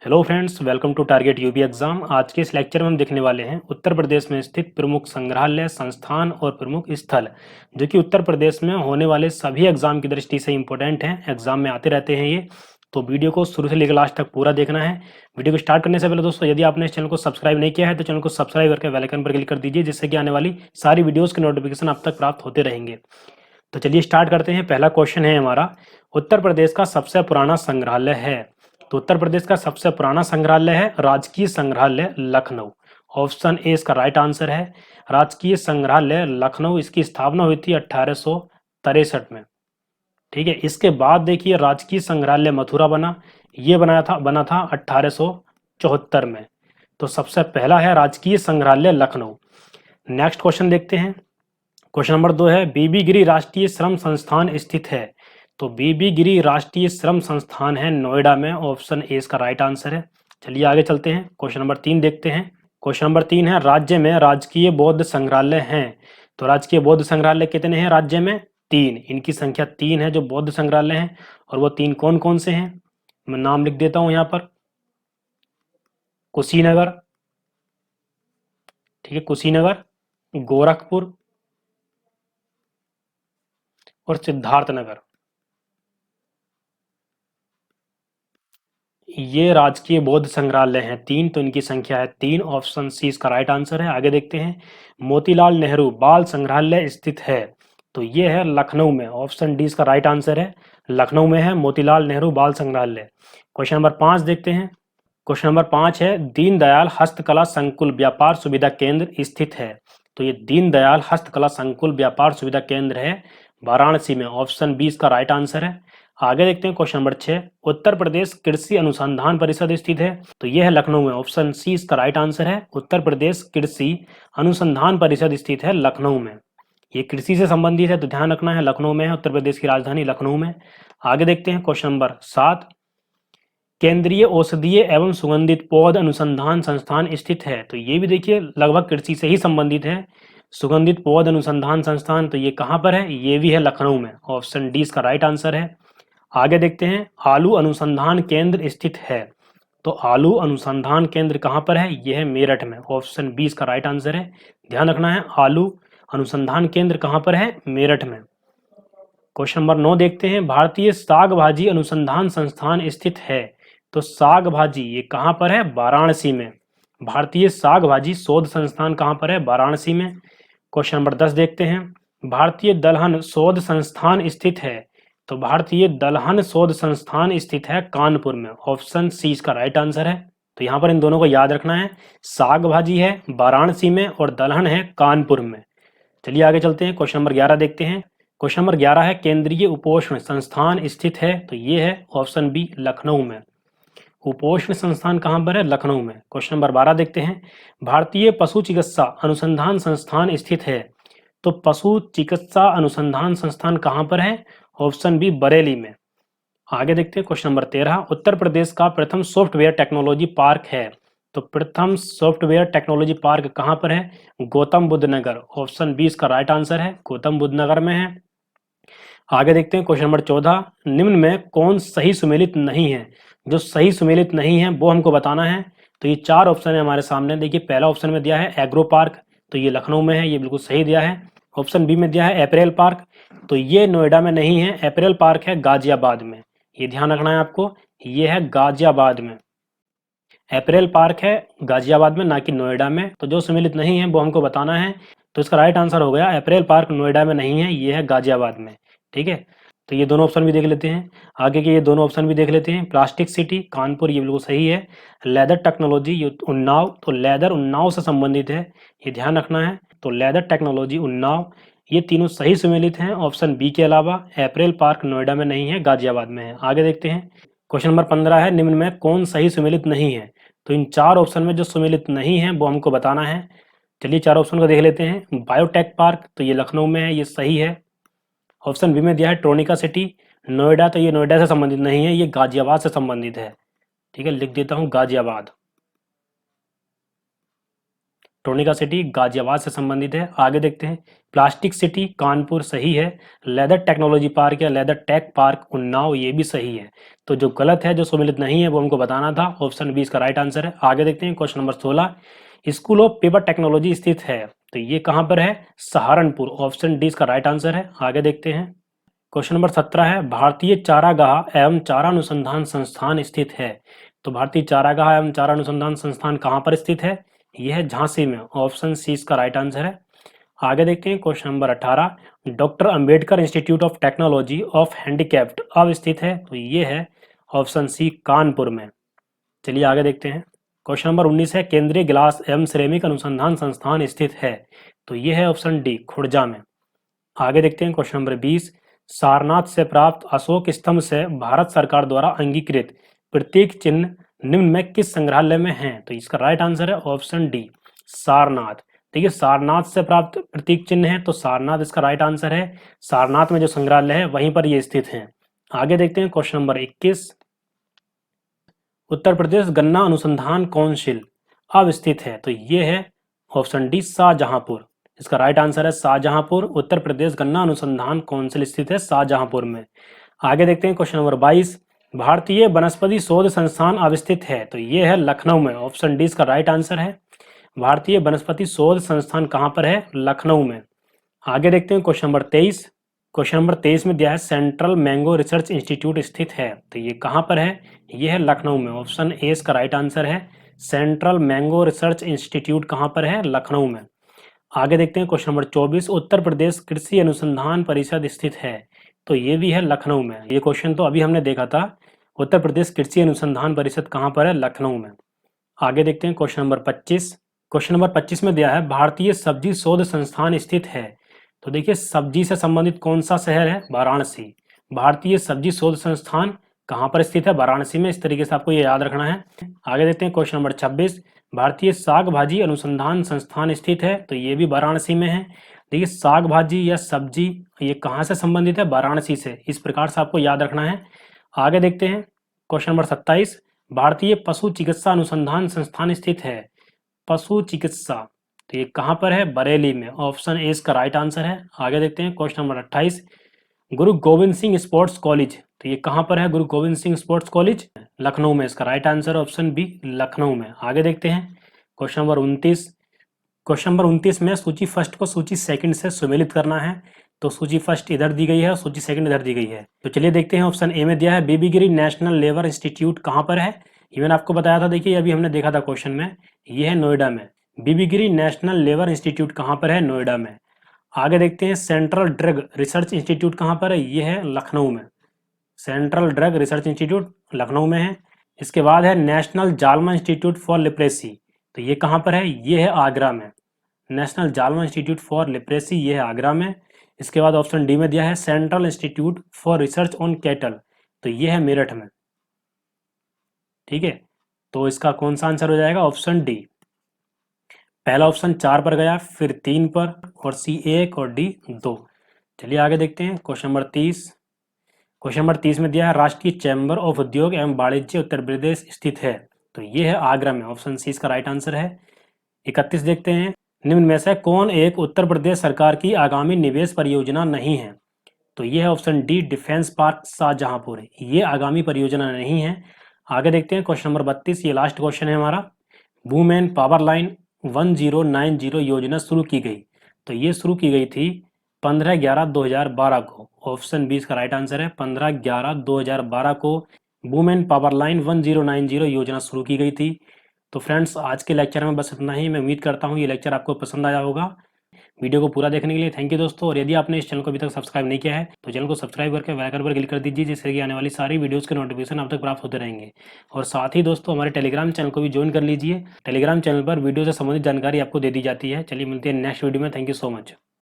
Hello friends, welcome to target UP exam. आज के इस लेक्चर में हम देखने वाले हैं उत्तर प्रदेश में स्थित प्रमुख संग्रहालय, संस्थान और प्रमुख स्थल, जो कि उत्तर प्रदेश में होने वाले सभी एग्जाम की दृष्टि से इंपॉर्टेंट हैं। एग्जाम में आते रहते हैं ये, तो वीडियो को शुरू से लेकर लास्ट तक पूरा देखना है। वीडियो को स्टार्ट करने से पहले दोस्तों, यदि आपने इस चैनल को सब्सक्राइब नहीं किया है तो चैनल को सब्सक्राइब करके बेल आइकन पर क्लिक कर दीजिए, जिससे कि आने वाली सारी वीडियोज़ के नोटिफिकेशन आप तक प्राप्त होते रहेंगे। तो चलिए स्टार्ट करते हैं। पहला क्वेश्चन है हमारा, उत्तर प्रदेश का सबसे पुराना संग्रहालय है। तो उत्तर प्रदेश का सबसे पुराना संग्रहालय है राजकीय संग्रहालय लखनऊ। ऑप्शन ए इसका राइट आंसर है। राजकीय संग्रहालय लखनऊ, इसकी स्थापना हुई थी 1863 में। ठीक है। इसके बाद देखिए राजकीय संग्रहालय मथुरा बना, ये बना था 1874 में। तो सबसे पहला है राजकीय संग्रहालय लखनऊ। नेक्स्ट क्वेश्चन देखते हैं। क्वेश्चन नंबर 2 है, बीबी गिरी राष्ट्रीय श्रम संस्थान स्थित है। तो बीबी गिरी राष्ट्रीय श्रम संस्थान है नोएडा में। ऑप्शन ए इसका राइट आंसर है। चलिए आगे चलते हैं। क्वेश्चन नंबर 3 देखते हैं। क्वेश्चन नंबर 3 है, राज्य में राजकीय बौद्ध संग्रहालय हैं। तो राजकीय बौद्ध संग्रहालय कितने हैं राज्य में? 3। इनकी संख्या 3 है जो बौद्ध संग्रहालय हैं। और वो 3 कौन कौन से हैं, मैं नाम लिख देता हूं यहाँ पर। कुशीनगर, ठीक है, कुशीनगर, गोरखपुर और सिद्धार्थनगर। ये राजकीय बौद्ध संग्रहालय हैं 3, तो इनकी संख्या है 3। ऑप्शन सी इसका राइट आंसर है। आगे देखते हैं। मोतीलाल नेहरू बाल संग्रहालय स्थित है। तो ये है लखनऊ में। ऑप्शन डी इसका राइट आंसर है। लखनऊ में है मोतीलाल नेहरू बाल संग्रहालय। क्वेश्चन नंबर 5 देखते हैं। क्वेश्चन नंबर 5 है, दीनदयाल हस्तकला संकुल व्यापार सुविधा केंद्र स्थित है। तो ये दीनदयाल हस्तकला संकुल व्यापार सुविधा केंद्र है वाराणसी में। ऑप्शन बी इसका राइट आंसर है। आगे देखते हैं। क्वेश्चन नंबर 6, उत्तर प्रदेश कृषि अनुसंधान परिषद स्थित है। तो यह है लखनऊ में। ऑप्शन सी इसका राइट आंसर है। उत्तर प्रदेश कृषि अनुसंधान परिषद स्थित है लखनऊ में। ये कृषि से संबंधित है, तो ध्यान रखना है, लखनऊ में है। उत्तर प्रदेश की राजधानी लखनऊ में। आगे देखते हैं। क्वेश्चन नंबर 7, केंद्रीय औषधीय एवं सुगंधित पौध अनुसंधान संस्थान स्थित है। तो ये भी देखिए लगभग कृषि से ही संबंधित है। सुगंधित पौध अनुसंधान संस्थान, तो ये कहाँ पर है? ये भी है लखनऊ में। ऑप्शन डी इसका राइट आंसर है। आगे देखते हैं। आलू अनुसंधान केंद्र स्थित है। तो आलू अनुसंधान केंद्र कहाँ पर है? यह है मेरठ में। ऑप्शन बी इसका राइट आंसर है। ध्यान रखना है, आलू अनुसंधान केंद्र कहाँ पर है? मेरठ में। क्वेश्चन नंबर 9 देखते हैं। भारतीय साग भाजी अनुसंधान संस्थान स्थित है। तो साग भाजी ये कहाँ पर है? वाराणसी में। भारतीय साग भाजी शोध संस्थान कहाँ पर है? वाराणसी में। क्वेश्चन नंबर 10 देखते हैं। भारतीय दलहन शोध संस्थान स्थित है। तो भारतीय दलहन शोध संस्थान स्थित है कानपुर में। ऑप्शन सी इसका राइट आंसर है। तो यहाँ पर इन दोनों को याद रखना है, साग भाजी है वाराणसी में और दलहन है कानपुर में। चलिए आगे चलते हैं। क्वेश्चन नंबर 11 देखते हैं। क्वेश्चन नंबर 11 है, केंद्रीय उपोष्ण संस्थान स्थित है। तो ये है ऑप्शन बी लखनऊ में। उपोष्ण संस्थान कहाँ पर है? लखनऊ में। क्वेश्चन नंबर 12 देखते हैं। भारतीय पशु चिकित्सा अनुसंधान संस्थान स्थित है। तो पशु चिकित्सा अनुसंधान संस्थान कहाँ पर है? ऑप्शन बी बरेली में। आगे देखते हैं। क्वेश्चन नंबर 13, उत्तर प्रदेश का प्रथम सॉफ्टवेयर टेक्नोलॉजी पार्क है। तो प्रथम सॉफ्टवेयर टेक्नोलॉजी पार्क कहाँ पर है? गौतम बुद्ध नगर। ऑप्शन बी इसका राइट आंसर है। गौतम बुद्ध नगर में है। आगे देखते हैं। क्वेश्चन नंबर 14, निम्न में कौन सही सुमेलित नहीं है? जो सही सुमेलित नहीं है वो हमको बताना है। तो ये 4 ऑप्शन है हमारे सामने। देखिए पहला ऑप्शन में दिया है एग्रो पार्क, तो ये लखनऊ में है, ये बिल्कुल सही दिया है। ऑप्शन बी में दिया है अप्रैल पार्क, तो ये नोएडा में नहीं है। अप्रैल पार्क है गाजियाबाद में। ये ध्यान रखना है आपको, ये है गाजियाबाद में। अप्रैल पार्क है गाजियाबाद में, ना कि नोएडा में। तो जो सम्मिलित नहीं है वो हमको बताना है। तो इसका राइट आंसर हो गया अप्रैल पार्क नोएडा में नहीं है, ये है गाजियाबाद में। ठीक है, तो ये दोनों ऑप्शन भी देख लेते हैं। आगे के ये दोनों ऑप्शन भी देख लेते हैं। प्लास्टिक सिटी कानपुर, ये बिल्कुल सही है। लेदर टेक्नोलॉजी ये उन्नाव, तो लेदर उन्नाव से संबंधित है, ये ध्यान रखना है। तो लेदर टेक्नोलॉजी उन्नाव, ये तीनों सही सुमेलित हैं ऑप्शन बी के अलावा। अप्रैल पार्क नोएडा में नहीं है, गाजियाबाद में है। आगे देखते हैं। क्वेश्चन नंबर 15 है, निम्न में कौन सही सुमेलित नहीं है? तो इन 4 ऑप्शन में जो सुमेलित नहीं है वो हमको बताना है। चलिए 4 ऑप्शन को देख लेते हैं। बायोटेक पार्क, तो ये लखनऊ में है, ये सही है। ऑप्शन बी में दिया है ट्रोनिका सिटी नोएडा, तो ये नोएडा से संबंधित नहीं है, ये गाजियाबाद से संबंधित है। ठीक है, लिख देता हूं गाजियाबाद। टोनिका सिटी गाजियाबाद से संबंधित है। आगे देखते हैं, प्लास्टिक सिटी कानपुर सही है। लेदर टेक्नोलॉजी पार्क या लेदर टेक पार्क उन्नाव, ये भी सही है। तो जो गलत है, जो सम्मिलित नहीं है, वो हमको बताना था। ऑप्शन बी इसका राइट आंसर है। आगे देखते हैं question number 16, school of paper technology स्थित है, तो ये कहाँ पर है? सहारनपुर। ऑप्शन डी इसका राइट आंसर है। आगे देखते हैं, क्वेश्चन नंबर 17 है, भारतीय चारागाह एवं चारा अनुसंधान संस्थान स्थित है। तो भारतीय चारागाह एवं चारा अनुसंधान संस्थान कहाँ पर स्थित है? यह है झांसी में। ऑप्शन सी इसका राइट आंसर है। आगे देखते हैं question number 18, doctor Ambedkar institute of technology of handicapped अब स्थित है, तो ये है ऑप्शन सी कानपुर में। चलिए आगे देखते हैं, क्वेश्चन नंबर 19 है, केंद्रीय गिलास एवं सिरेमिक अनुसंधान संस्थान स्थित है, तो ये है ऑप्शन डी खुर्जा में। आगे देखते हैं क्वेश्चन नंबर 20, सारनाथ से प्राप्त अशोक स्तंभ से भारत सरकार द्वारा अंगीकृत प्रतीक चिन्ह निम्न में किस संग्रहालय में है? तो इसका राइट आंसर है ऑप्शन डी सारनाथ। देखिए, सारनाथ से प्राप्त प्रतीक चिन्ह है, तो सारनाथ इसका राइट आंसर है। सारनाथ में जो संग्रहालय है वहीं पर ये स्थित है। आगे देखते हैं क्वेश्चन नंबर 21, उत्तर प्रदेश गन्ना अनुसंधान काउंसिल अब स्थित है, तो ये है ऑप्शन डी शाहजहांपुर। इसका राइट आंसर है शाहजहांपुर। उत्तर प्रदेश गन्ना अनुसंधान काउंसिल स्थित है शाहजहांपुर में। आगे देखते हैं क्वेश्चन नंबर 22, भारतीय वनस्पति शोध संस्थान अब स्थित है, तो ये है लखनऊ में। ऑप्शन डी इसका राइट आंसर है। भारतीय वनस्पति शोध संस्थान कहाँ पर है? लखनऊ में। आगे देखते हैं क्वेश्चन नंबर 23। क्वेश्चन नंबर 23 में दिया है सेंट्रल मैंगो रिसर्च इंस्टीट्यूट स्थित है, तो ये कहाँ पर है? ये है लखनऊ में। ऑप्शन ए इसका राइट आंसर है। सेंट्रल मैंगो रिसर्च इंस्टीट्यूट कहाँ पर है? लखनऊ में। आगे देखते हैं क्वेश्चन नंबर 24, उत्तर प्रदेश कृषि अनुसंधान परिषद स्थित है, तो ये भी है लखनऊ में। ये क्वेश्चन तो अभी हमने देखा था। उत्तर प्रदेश कृषि अनुसंधान परिषद कहाँ पर है? लखनऊ में। आगे देखते हैं क्वेश्चन नंबर 25। क्वेश्चन नंबर 25 में दिया है भारतीय सब्जी शोध संस्थान स्थित है, तो देखिए सब्जी से संबंधित कौन सा शहर है? वाराणसी। भारतीय सब्जी शोध संस्थान कहाँ पर स्थित है? वाराणसी में। इस तरीके से आपको ये याद रखना है। आगे देखते हैं क्वेश्चन नंबर 26, भारतीय साग भाजी अनुसंधान संस्थान स्थित है, तो ये भी वाराणसी में है। देखिए, साग भाजी या सब्जी ये कहाँ से संबंधित है? वाराणसी से। इस प्रकार से आपको याद रखना है। आगे देखते हैं क्वेश्चन नंबर 27, भारतीय पशु चिकित्सा अनुसंधान संस्थान स्थित है। पशु चिकित्सा, तो ये कहाँ पर है? बरेली में। ऑप्शन ए इसका राइट आंसर है। आगे देखते हैं क्वेश्चन नंबर 28, गुरु गोविंद सिंह स्पोर्ट्स कॉलेज, तो ये कहाँ पर है? गुरु गोविंद सिंह स्पोर्ट्स कॉलेज लखनऊ में। इसका right answer option B Lucknow में। आगे देखते हैं क्वेश्चन नंबर 29। क्वेश्चन नंबर 29 में सूची फर्स्ट को सूची सेकंड से सुमेलित करना है, तो सूची फर्स्ट इधर दी गई है और सूची सेकंड इधर दी गई है। तो चलिए देखते हैं, ऑप्शन ए में दिया है बीबी गिरी नेशनल लेबर इंस्टीट्यूट कहाँ पर है? ये मैंने आपको बताया था, देखिए अभी हमने देखा था क्वेश्चन में, ये है नोएडा में। बीबी गिरी नेशनल लेबर इंस्टीट्यूट कहाँ पर है? नोएडा में। आगे देखते हैं सेंट्रल ड्रग रिसर्च इंस्टीट्यूट कहाँ पर है? ये है लखनऊ में। Central drug research institute Lucknow में है। इसके बाद है नेशनल जालमा इंस्टीट्यूट फॉर लिपरेसी, तो ये कहाँ पर है? ये है आगरा में। नेशनल जालमा इंस्टीट्यूट फॉर लिपरेसी, ये है आगरा में। इसके बाद ऑप्शन डी में दिया है central institute for research on cattle, तो ये है मेरठ में। ठीक है, तो इसका कौन सा आंसर हो जाएगा? Option D. पहला ऑप्शन 4 पर गया, फिर 3 पर, और सी 1 और डी 2। चलिए आगे देखते हैं क्वेश्चन नंबर 30। क्वेश्चन नंबर 30 में दिया है राष्ट्रीय चैम्बर ऑफ उद्योग एवं वाणिज्य उत्तर प्रदेश स्थित है, तो ये है आगरा में। ऑप्शन सी इसका राइट आंसर है। 31 देखते हैं, निम्न में से कौन एक उत्तर प्रदेश सरकार की आगामी निवेश परियोजना नहीं है? तो ये है option D defence park Shahjahanpur, ये आगामी परियोजना नहीं है। आगे देखते हैं क्वेश्चन नंबर 32, ये लास्ट क्वेश्चन है हमारा। वुमेन पावर लाइन 1090 योजना शुरू की गई, तो ये शुरू की गई थी 15/11/2012 को। ऑप्शन बी इसका राइट आंसर है। 15/11/2012 को वुमेन पावर लाइन 1090 योजना शुरू की गई थी। तो फ्रेंड्स, आज के लेक्चर में बस इतना ही। मैं उम्मीद करता हूँ ये लेक्चर आपको पसंद आया होगा। वीडियो को पूरा देखने के लिए थैंक यू दोस्तों। और यदि आपने इस चैनल को अभी तक सब्सक्राइब नहीं किया है तो चैनल को सब्सक्राइब करके बेल आइकन पर क्लिक कर दीजिए, जिससे कि आने वाली सारी वीडियोस के नोटिफिकेशन आप तक प्राप्त होते रहेंगे। और साथ ही दोस्तों, हमारे टेलीग्राम चैनल को भी ज्वाइन कर लीजिए। टेलीग्राम चैनल पर वीडियो से संबंधित जानकारी आपको दे दी जाती है। चलिए मिलते हैं नेक्स्ट वीडियो में। Thank you so much.